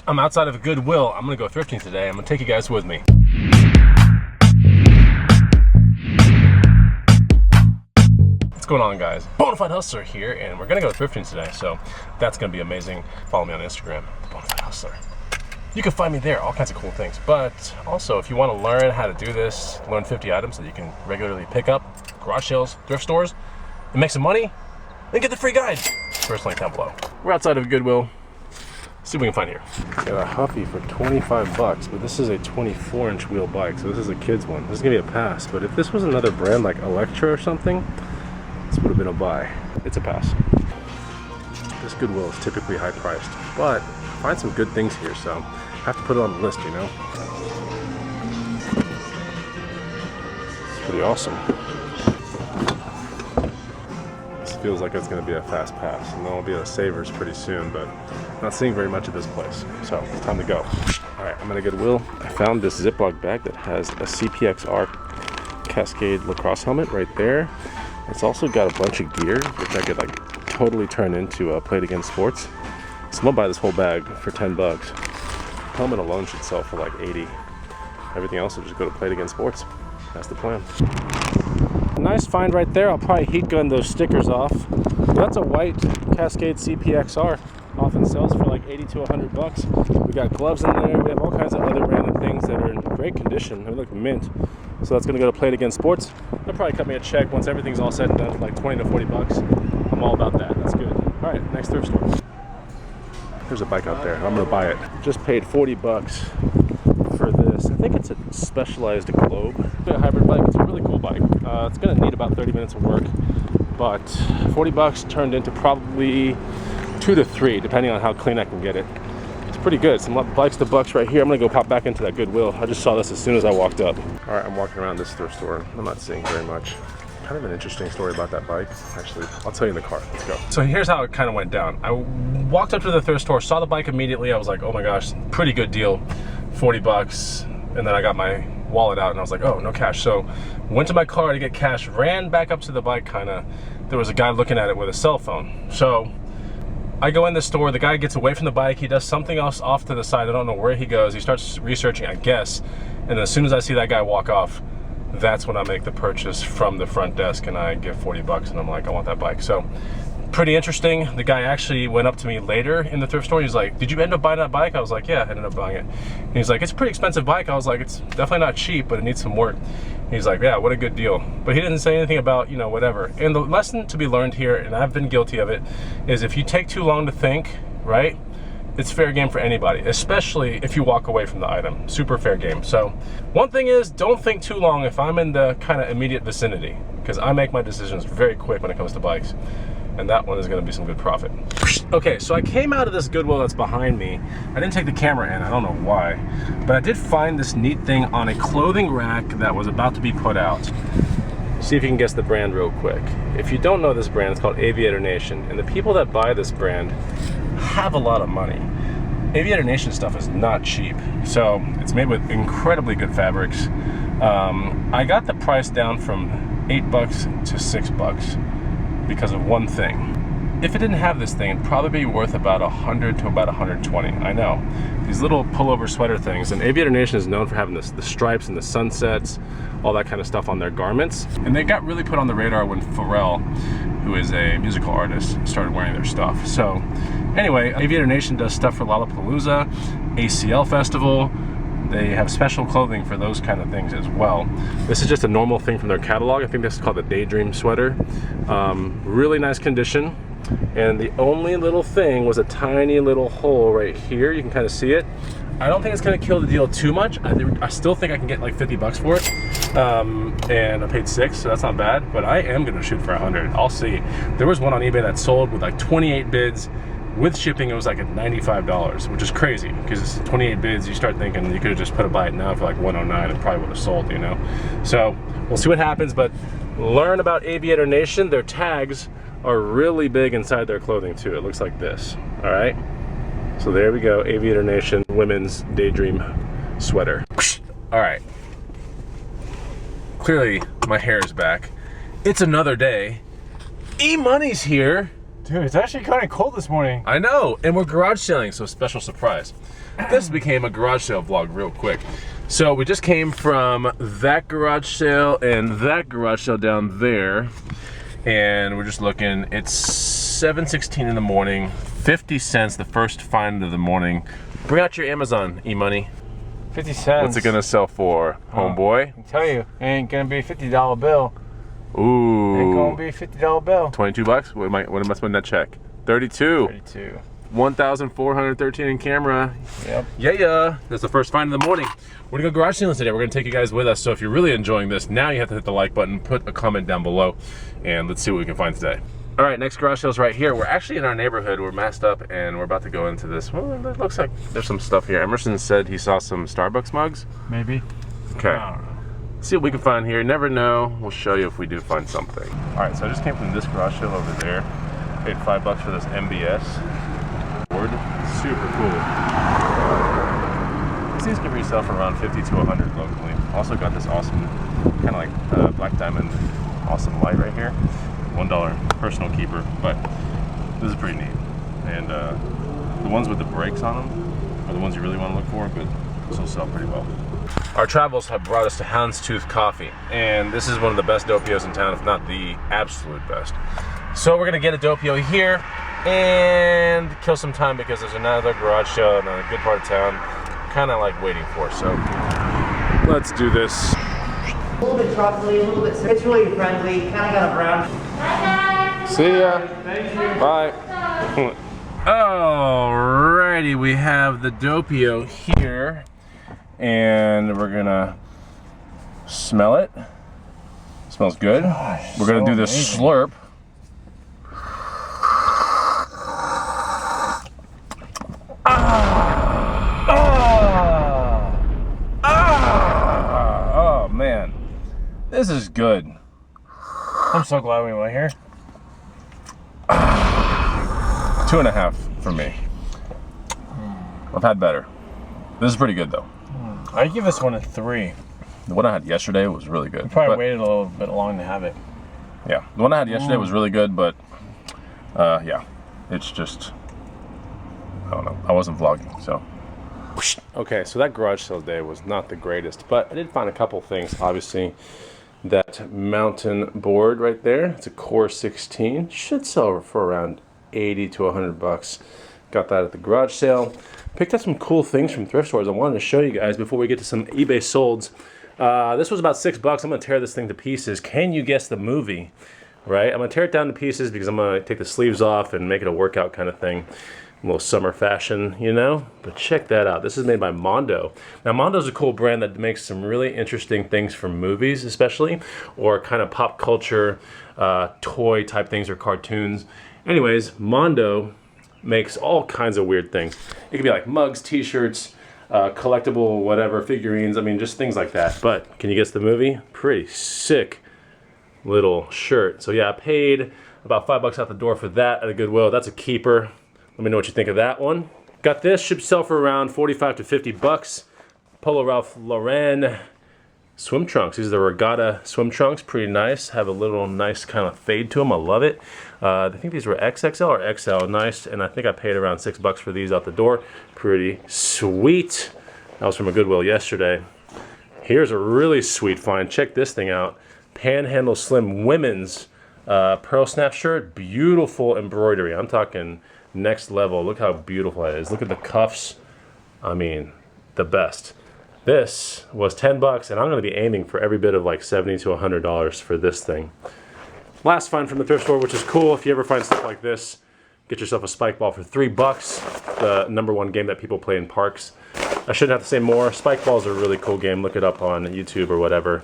I'm outside of a Goodwill. I'm gonna go thrifting today. I'm gonna take you guys with me. What's going on, guys? Bonafide Hustler here, and we're gonna go thrifting today, so that's gonna be amazing. Follow me on Instagram, Bonafide Hustler. You can find me there, all kinds of cool things. But also, if you want to learn how to do this, learn 50 items that you can regularly pick up, garage sales, thrift stores, and make some money, then get the free guide. First link down below. We're outside of a Goodwill. Let's see what we can find here. Got a Huffy for 25 bucks, but this is a 24-inch wheel bike, so this is a kid's one. This is gonna be a pass, but if this was another brand like Electra or something, this would have been a buy. It's a pass. This Goodwill is typically high priced, but I find some good things here, so I have to put it on the list, you know? It's pretty awesome. This feels like it's gonna be a fast pass, and then I'll be at Savers pretty soon, but I'm not seeing very much of this place, so it's time to go. All right, I'm at a Goodwill. I found this Ziploc bag that has a CPXR Cascade lacrosse helmet right there. It's also got a bunch of gear, which I could like totally turn into Play It Again Sports. So I'm gonna buy this whole bag for 10 bucks. Helmet alone should sell for like 80. Everything else will just go to Play It Again Sports. That's the plan. Nice find right there. I'll probably heat gun those stickers off. That's a white Cascade CPXR. Often sells for like 80 to 100 bucks. We got gloves in there. We have all kinds of other random things that are in great condition. They look mint. So that's gonna go to Play It Again Sports. They'll probably cut me a check once everything's all said and done for like 20 to 40 bucks. I'm all about that. That's good. All right, next thrift store. There's a bike out there. I'm gonna buy it. Just paid 40 bucks for this. I think it's a Specialized Globe. It's a hybrid bike. It's a really cool bike. It's gonna need about 30 minutes of work, but 40 bucks turned into probably 2 to 3, depending on how clean I can get it. It's pretty good. Some bikes to bucks right here. I'm gonna go pop back into that Goodwill. I just saw this as soon as I walked up. All right, I'm walking around this thrift store. I'm not seeing very much. Kind of an interesting story about that bike. Actually, I'll tell you in the car. Let's go. So here's how it kind of went down. I walked up to the thrift store, saw the bike immediately. I was like, oh my gosh, pretty good deal, 40 bucks. And then I got my wallet out and I was like, oh, no cash. So went to my car to get cash, ran back up to the bike kinda. There was a guy looking at it with a cell phone. So I go in the store, the guy gets away from the bike, he does something else off to the side, I don't know where he goes. He starts researching, I guess. And as soon as I see that guy walk off, that's when I make the purchase from the front desk and I give 40 bucks and I'm like, I want that bike. So pretty interesting. The guy actually went up to me later in the thrift store. He's like, did you end up buying that bike? I was like, yeah, I ended up buying it. And he's like, it's a pretty expensive bike. I was like, it's definitely not cheap, but it needs some work. He's like, yeah, what a good deal. But he didn't say anything about, you know, whatever. And the lesson to be learned here, and I've been guilty of it, is if you take too long to think, right? It's fair game for anybody, especially if you walk away from the item. Super fair game. So one thing is, don't think too long if I'm in the kind of immediate vicinity, because I make my decisions very quick when it comes to bikes. And that one is gonna be some good profit. Okay, so I came out of this Goodwill that's behind me. I didn't take the camera in, I don't know why, but I did find this neat thing on a clothing rack that was about to be put out. See if you can guess the brand real quick. If you don't know this brand, it's called Aviator Nation, and the people that buy this brand have a lot of money. Aviator Nation stuff is not cheap, so it's made with incredibly good fabrics. I got the price down from 8 bucks to 6 bucks because of one thing. If it didn't have this thing, it'd probably be worth about 100 to about 120. I know. These little pullover sweater things, and Aviator Nation is known for having the stripes and the sunsets, all that kind of stuff on their garments. And they got really put on the radar when Pharrell, who is a musical artist, started wearing their stuff. So anyway, Aviator Nation does stuff for Lollapalooza, ACL Festival. They have special clothing for those kind of things as well. This is just a normal thing from their catalog. I think this is called the Daydream sweater. Really nice condition. And the only little thing was a tiny little hole right here. You can kind of see it. I don't think it's gonna kill the deal too much. I still think I can get like 50 bucks for it. And I paid 6, so that's not bad, but I am gonna shoot for 100. I'll see. There was one on eBay that sold with like 28 bids. With shipping, it was like at $95, which is crazy because it's 28 bids. You start thinking you could have just put a buy it now for like 109 and probably would have sold, you know? So we'll see what happens, but learn about Aviator Nation. Their tags are really big inside their clothing too. It looks like this, all right? So there we go, Aviator Nation women's Daydream sweater. All right, clearly my hair is back. It's another day. E-Money's here. Dude, it's actually kind of cold this morning. I know, and we're garage sailing, so special surprise. This became a garage sale vlog real quick. So we just came from that garage sale and that garage sale down there, and we're just looking. It's 7:16 in the morning, 50 cents, the first find of the morning. Bring out your Amazon, E-money. 50 cents. What's it gonna sell for, homeboy? I can tell you, it ain't gonna be a $50 bill. Ooh. Ain't gonna be a $50 bill. 22 bucks? What am I spending that check? 32. 32. 1,413 in camera. Yep. Yeah. That's the first find of the morning. We're gonna go garage sailing today. We're gonna take you guys with us. So if you're really enjoying this, now you have to hit the like button, put a comment down below, and let's see what we can find today. All right, next garage sale's right here. We're actually in our neighborhood. We're masked up and we're about to go into this. Well, it looks like there's some stuff here. Emerson said he saw some Starbucks mugs. Maybe. Okay. I don't know. See what we can find here. Never know. We'll show you if we do find something. All right, so I just came from this garage sale over there. Paid $5 for this MBS board. Super cool. These things can resell for around 50 to 100 locally. Also got this awesome, kind of like Black Diamond awesome light right here. $1 personal keeper, but this is pretty neat. And the ones with the brakes on them are the ones you really want to look for, but this will sell pretty well. Our travels have brought us to Houndstooth Coffee, and this is one of the best Doppios in town, if not the absolute best. So we're gonna get a Doppio here and kill some time because there's another garage sale in a good part of town, kind of like waiting for. So let's do this. A little bit truffly, a little bit. It's really friendly. Kind of got a brown. See ya. Thank you. Bye. Alrighty, we have the Doppio here, and we're gonna smell it. Smells good. Gosh, we're gonna so do this amazing. slurp. Oh man, this is good. I'm so glad we went here. 2.5 for me. I've had better. This is pretty good though. I'd give this one a 3. The one I had yesterday was really good. Probably but, waited a little bit long to have it. yeah, the one I had yesterday was really good, but yeah, it's just, I don't know. I wasn't vlogging, so. Okay, so that garage sale day was not the greatest, but I did find a couple things. Obviously, that mountain board right there, it's a Core 16, should sell for around 80 to 100 bucks. Got that at the garage sale. Picked up some cool things from thrift stores I wanted to show you guys before we get to some eBay solds. This was about $6. I'm gonna tear this thing to pieces. Can you guess the movie? Right, I'm gonna tear it down to pieces because I'm gonna take the sleeves off and make it a workout kind of thing. A little summer fashion, you know? But check that out. This is made by Mondo. Now, Mondo's a cool brand that makes some really interesting things for movies, especially, or kind of pop culture, toy type things or cartoons. Anyways, Mondo makes all kinds of weird things. It could be like mugs, t-shirts, collectible whatever, figurines, I mean, just things like that. But can you guess the movie? Pretty sick little shirt. So yeah, I paid about $5 out the door for that at a Goodwill. That's a keeper. Let me know what you think of that one. Got this, should sell for around 45 to 50 bucks. Polo Ralph Lauren swim trunks. These are the Regatta swim trunks, pretty nice. Have a little nice kind of fade to them, I love it. I think these were XXL or XL, nice. And I think I paid around $6 for these out the door. Pretty sweet. That was from a Goodwill yesterday. Here's a really sweet find, check this thing out. Panhandle Slim women's pearl snap shirt, beautiful embroidery. I'm talking next level. Look how beautiful that is. Look at the cuffs. I mean, the best. This was 10 bucks, and I'm going to be aiming for every bit of like $70 to $100 for this thing. Last find from the thrift store, which is cool. If you ever find stuff like this, get yourself a spike ball for $3. The #1 game that people play in parks. I shouldn't have to say more. Spike ball's a really cool game. Look it up on YouTube or whatever.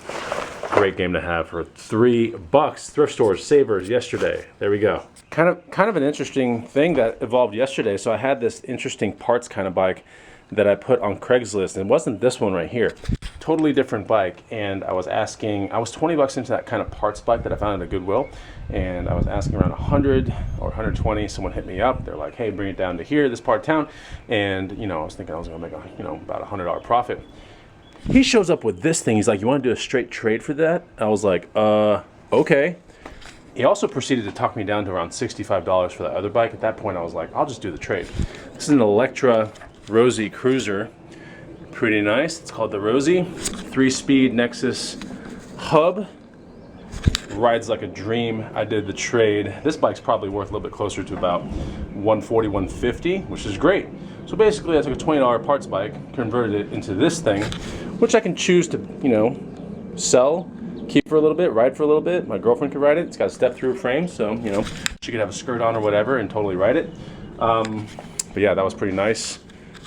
Great game to have for $3. Thrift stores, Savers, yesterday. There we go. Kind of an interesting thing that evolved yesterday. So I had this interesting parts kind of bike that I put on Craigslist, and it wasn't this one right here. Totally different bike, and I was 20 bucks into that kind of parts bike that I found at a Goodwill, and I was asking around 100 or 120. Someone hit me up. They're like, hey, bring it down to here, this part of town. And you know, I was thinking I was gonna make about $100 profit. He shows up with this thing. He's like, you want to do a straight trade for that? I was like, okay. He also proceeded to talk me down to around $65 for the other bike. At that point, I was like, I'll just do the trade. This is an Electra Rosie Cruiser. Pretty nice. It's called the Rosie. 3-speed Nexus hub. Rides like a dream. I did the trade. This bike's probably worth a little bit closer to about $140, $150, which is great. So basically, I took a $20 parts bike, converted it into this thing, which I can choose to, you know, sell, keep for a little bit, ride for a little bit. My girlfriend could ride it. It's got a step-through frame, so, you know, she could have a skirt on or whatever and totally ride it. But yeah, that was pretty nice.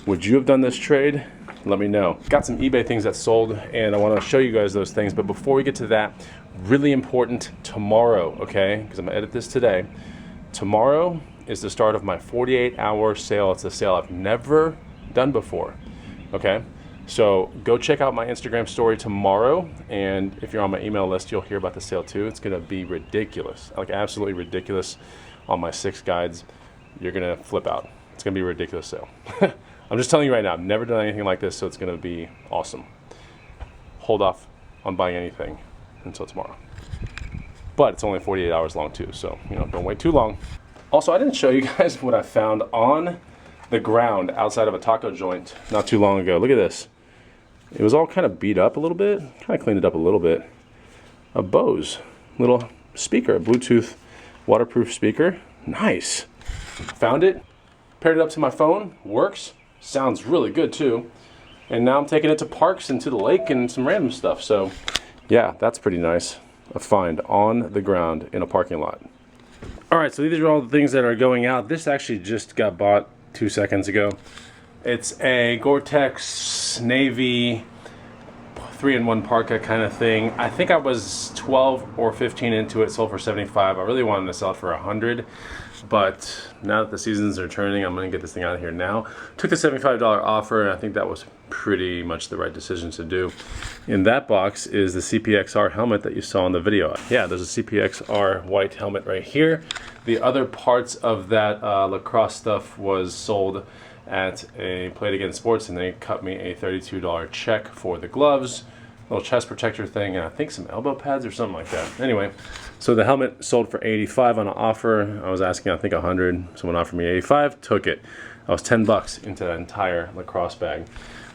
Would you have done this trade? Let me know. Got some eBay things that sold, and I want to show you guys those things. But before we get to that, really important, tomorrow, okay? Because I'm gonna edit this today. Tomorrow is the start of my 48-hour sale. It's a sale I've never done before, okay? So go check out my Instagram story tomorrow, and if you're on my email list, you'll hear about the sale too. It's gonna be ridiculous, like absolutely ridiculous. On my 6 guides, you're gonna flip out. It's gonna be a ridiculous sale. I'm just telling you right now, I've never done anything like this, so it's gonna be awesome. Hold off on buying anything until tomorrow. But it's only 48 hours long too, so, you know, don't wait too long. Also, I didn't show you guys what I found on the ground outside of a taco joint not too long ago. Look at this. It was all kind of beat up a little bit, kind of cleaned it up a little bit. A Bose little speaker, a Bluetooth waterproof speaker. Nice. Found it, paired it up to my phone, works, sounds really good too. And now I'm taking it to parks and to the lake and some random stuff. So yeah, that's pretty nice. A find on the ground in a parking lot. All right, so these are all the things that are going out. This actually just got bought 2 seconds ago. It's a Gore-Tex Navy 3-in-1 parka kind of thing. I think I was 12 or 15 into it, sold for 75. I really wanted to sell it for 100, but now that the seasons are turning, I'm gonna get this thing out of here now. Took the $75 offer, and I think that was pretty much the right decision to do. In that box is the CPXR helmet that you saw in the video. Yeah, there's a CPXR white helmet right here. The other parts of that lacrosse stuff was sold at a Play It Again Sports, and they cut me a $32 check for the gloves, little chest protector thing, and I think some elbow pads or something like that. Anyway, so the helmet sold for 85 on an offer. I was asking, I think 100. Someone offered me 85, took it. I was 10 bucks into that entire lacrosse bag.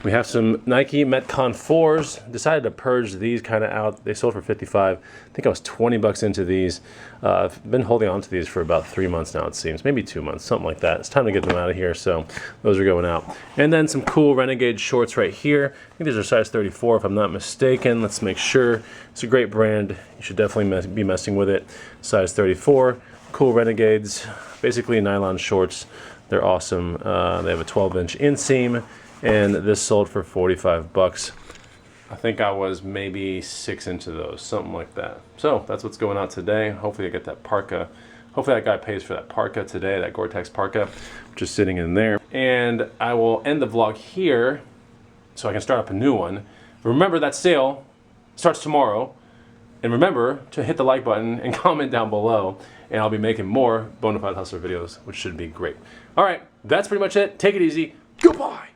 We have some Nike Metcon 4s. Decided to purge these kind of out. They sold for 55. I think I was 20 bucks into these. I've been holding on to these for about 3 months now, it seems. Maybe 2 months, something like that. It's time to get them out of here, so those are going out. And then some cool Renegade shorts right here. I think these are size 34 if I'm not mistaken. Let's make sure. It's a great brand. You should definitely be messing with it. Size 34. Cool Renegades. Basically nylon shorts. They're awesome. They have a 12-inch inseam. And this sold for 45 bucks. I think I was maybe 6 into those, something like that. So that's what's going on today. Hopefully I get that parka. Hopefully that guy pays for that parka today, that Gore-Tex parka, which is sitting in there. And I will end the vlog here so I can start up a new one. Remember that sale starts tomorrow. And remember to hit the like button and comment down below. And I'll be making more Bonafide Hustler videos, which should be great. All right, that's pretty much it. Take it easy. Goodbye.